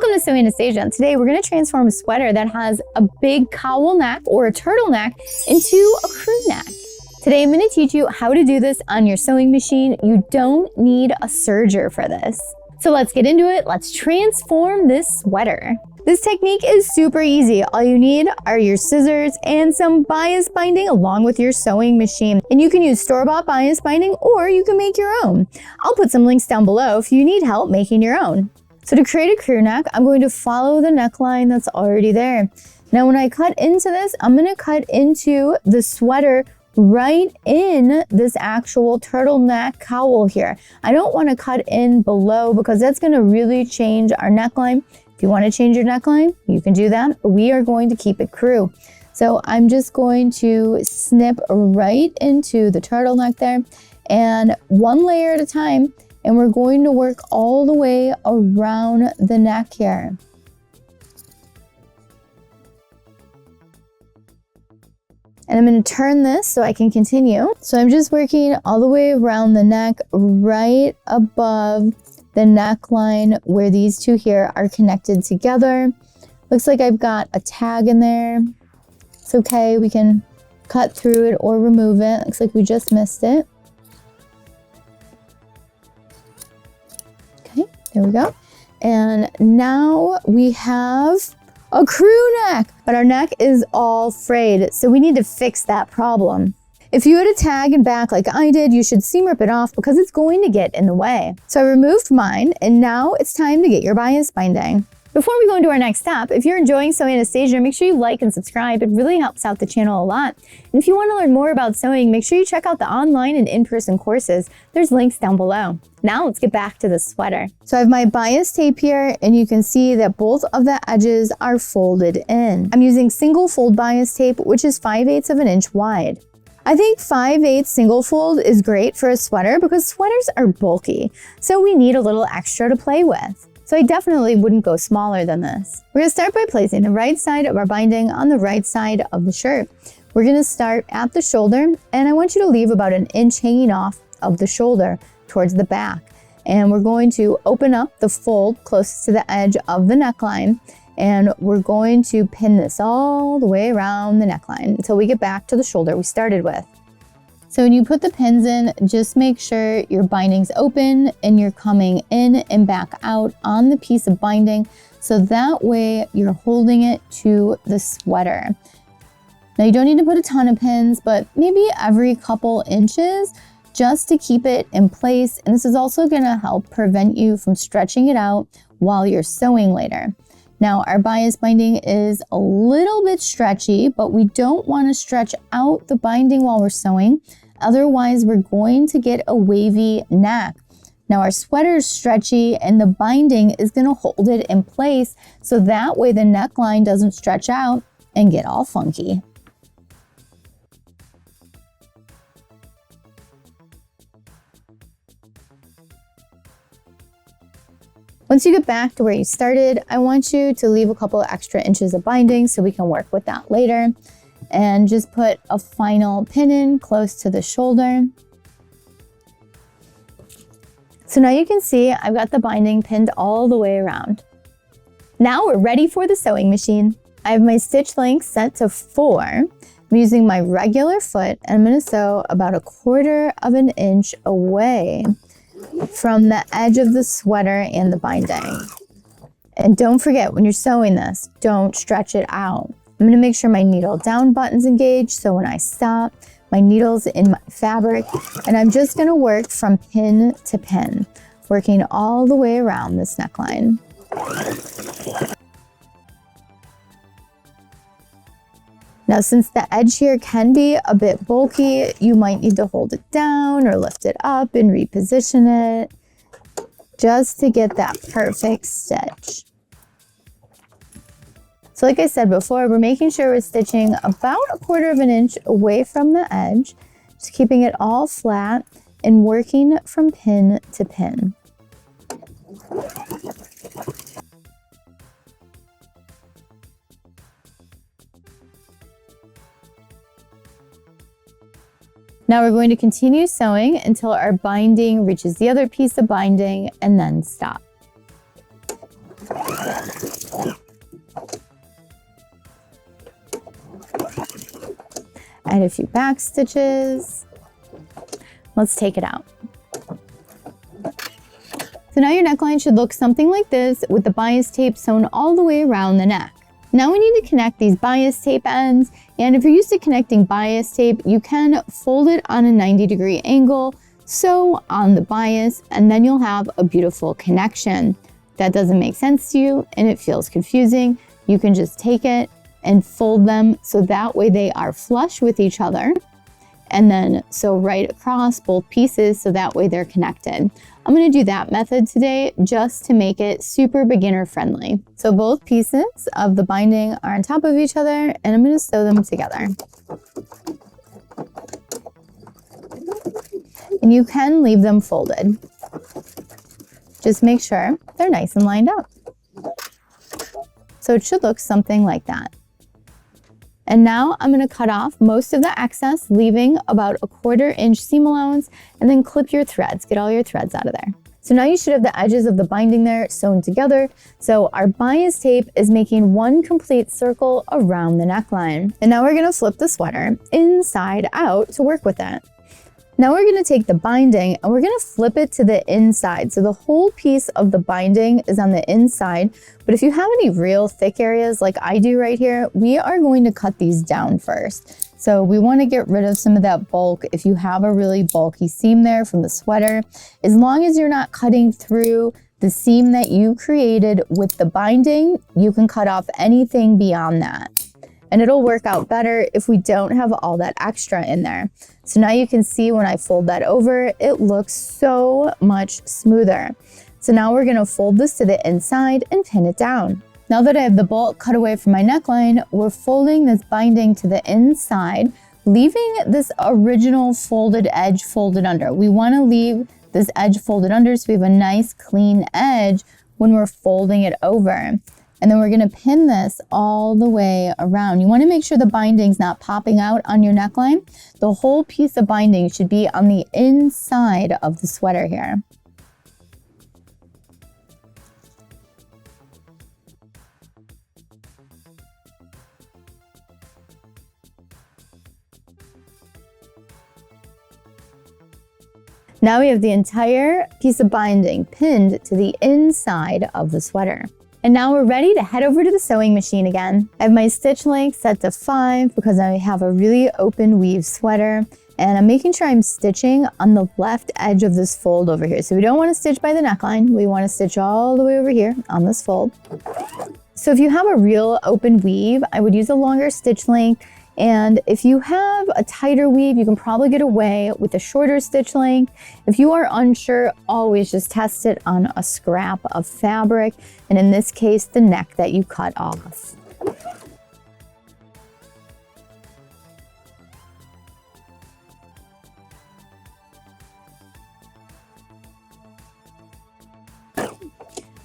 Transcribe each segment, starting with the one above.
Welcome to Sewing Anastasia. Today we're going to transform a sweater that has a big cowl neck or a turtleneck into a crew neck. Today I'm going to teach you how to do this on your sewing machine. You don't need a serger for this. So let's get into it. Let's transform this sweater. This technique is super easy. All you need are your scissors and some bias binding along with your sewing machine. And you can use store-bought bias binding or you can make your own. I'll put some links down below if you need help making your own. So to create a crew neck, I'm going to follow the neckline that's already there. Now when I cut into this, I'm going to cut into the sweater right in this actual turtleneck cowl here. I don't want to cut in below because that's going to really change our neckline. If you want to change your neckline, you can do that. We are going to keep it crew. So I'm just going to snip right into the turtleneck there and one layer at a time. And we're going to work all the way around the neck here. And I'm going to turn this so I can continue. So I'm just working all the way around the neck, right above the neckline where these two here are connected together. Looks like I've got a tag in there. It's okay, we can cut through it or remove it. Looks like we just missed it. There we go. And now we have a crew neck, but our neck is all frayed. So we need to fix that problem. If you had a tag and back like I did, you should seam rip it off because it's going to get in the way. So I removed mine and now it's time to get your bias binding. Before we go into our next step, if you're enjoying Sewing Anastasia, make sure you like and subscribe. It really helps out the channel a lot. And if you want to learn more about sewing, make sure you check out the online and in-person courses. There's links down below. Now let's get back to the sweater. So I have my bias tape here and you can see that both of the edges are folded in. I'm using single fold bias tape, which is 5/8 of an inch wide. I think 5/8 single fold is great for a sweater because sweaters are bulky. So we need a little extra to play with. So I definitely wouldn't go smaller than this. We're gonna start by placing the right side of our binding on the right side of the shirt. We're gonna start at the shoulder and I want you to leave about an inch hanging off of the shoulder towards the back. And we're going to open up the fold closest to the edge of the neckline and we're going to pin this all the way around the neckline until we get back to the shoulder we started with. So when you put the pins in, just make sure your binding's open and you're coming in and back out on the piece of binding. So that way you're holding it to the sweater. Now you don't need to put a ton of pins, but maybe every couple inches just to keep it in place. And this is also gonna help prevent you from stretching it out while you're sewing later. Now our bias binding is a little bit stretchy, but we don't want to stretch out the binding while we're sewing. Otherwise, we're going to get a wavy neck. Now our sweater is stretchy and the binding is going to hold it in place so that way the neckline doesn't stretch out and get all funky. Once you get back to where you started, I want you to leave a couple of extra inches of binding so we can work with that later. And just put a final pin in close to the shoulder. So now you can see I've got the binding pinned all the way around. Now we're ready for the sewing machine. I have my stitch length set to 4. I'm using my regular foot and I'm going to sew about 1/4 of an inch away from the edge of the sweater and the binding. And don't forget, when you're sewing this, don't stretch it out. I'm going to make sure my needle down button's engaged so when I stop, my needle's in my fabric, and I'm just going to work from pin to pin, working all the way around this neckline. Now, since the edge here can be a bit bulky, you might need to hold it down or lift it up and reposition it just to get that perfect stitch. So like I said before, we're making sure we're stitching about 1/4 of an inch away from the edge, just keeping it all flat and working from pin to pin. Now we're going to continue sewing until our binding reaches the other piece of binding and then stop. Add a few back stitches. Let's take it out. So now your neckline should look something like this with the bias tape sewn all the way around the neck. Now we need to connect these bias tape ends, and if you're used to connecting bias tape, you can fold it on a 90-degree angle, sew on the bias, and then you'll have a beautiful connection. If that doesn't make sense to you and it feels confusing, you can just take it and fold them so that way they are flush with each other, and then sew right across both pieces so that way they're connected. I'm going to do that method today just to make it super beginner friendly. So both pieces of the binding are on top of each other, and I'm going to sew them together. And you can leave them folded. Just make sure they're nice and lined up. So it should look something like that. And now I'm going to cut off most of the excess, leaving about a 1/4 inch seam allowance, and then clip your threads. Get all your threads out of there. So now you should have the edges of the binding there sewn together. So our bias tape is making one complete circle around the neckline. And now we're going to flip the sweater inside out to work with it. Now we're going to take the binding and we're going to flip it to the inside. So the whole piece of the binding is on the inside, but if you have any real thick areas like I do right here, we are going to cut these down first. So we want to get rid of some of that bulk. If you have a really bulky seam there from the sweater, as long as you're not cutting through the seam that you created with the binding, you can cut off anything beyond that. And it'll work out better if we don't have all that extra in there. So now you can see when I fold that over, it looks so much smoother. So now we're gonna fold this to the inside and pin it down. Now that I have the bulk cut away from my neckline, we're folding this binding to the inside, leaving this original folded edge folded under. We wanna leave this edge folded under so we have a nice clean edge when we're folding it over. And then we're gonna pin this all the way around. You wanna make sure the binding's not popping out on your neckline. The whole piece of binding should be on the inside of the sweater here. Now we have the entire piece of binding pinned to the inside of the sweater. And now we're ready to head over to the sewing machine again. I have my stitch length set to 5 because I have a really open weave sweater, and I'm making sure I'm stitching on the left edge of this fold over here. So we don't want to stitch by the neckline. We want to stitch all the way over here on this fold. So if you have a real open weave, I would use a longer stitch length. And if you have a tighter weave, you can probably get away with a shorter stitch length. If you are unsure, always just test it on a scrap of fabric, and in this case, the neck that you cut off.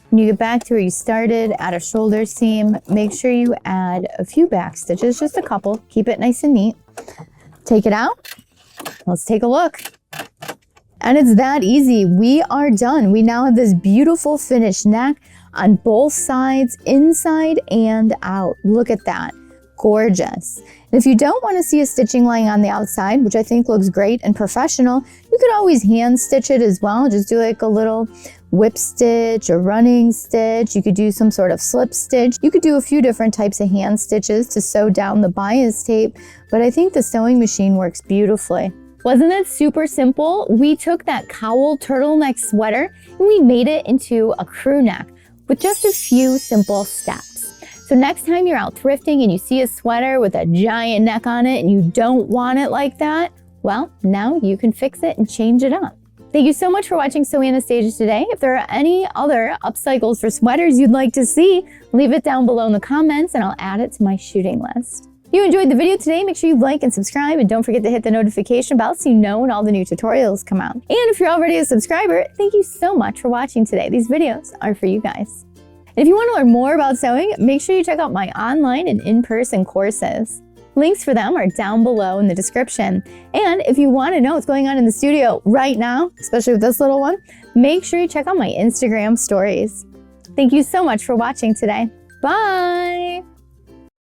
When you get back to where you started at a shoulder seam, make sure you add a few back stitches, just a couple, keep it nice and neat. Take it out, let's take a look. And it's that easy, we are done. We now have this beautiful finished neck on both sides, inside and out. Look at that, gorgeous. And if you don't want to see a stitching line on the outside, which I think looks great and professional, you could always hand stitch it as well. Just do like a little whip stitch, a running stitch. You could do some sort of slip stitch. You could do a few different types of hand stitches to sew down the bias tape, but I think the sewing machine works beautifully. Wasn't it super simple? We took that cowl turtleneck sweater and we made it into a crew neck with just a few simple steps. So next time you're out thrifting and you see a sweater with a giant neck on it and you don't want it like that, well, now you can fix it and change it up. Thank you so much for watching Sew Anastasia today. If there are any other upcycles for sweaters you'd like to see, leave it down below in the comments and I'll add it to my shooting list. If you enjoyed the video today, make sure you like and subscribe, and don't forget to hit the notification bell so you know when all the new tutorials come out. And if you're already a subscriber, thank you so much for watching today. These videos are for you guys. And if you want to learn more about sewing, make sure you check out my online and in-person courses. Links for them are down below in the description. And if you want to know what's going on in the studio right now, especially with this little one, make sure you check out my Instagram stories. Thank you so much for watching today. Bye!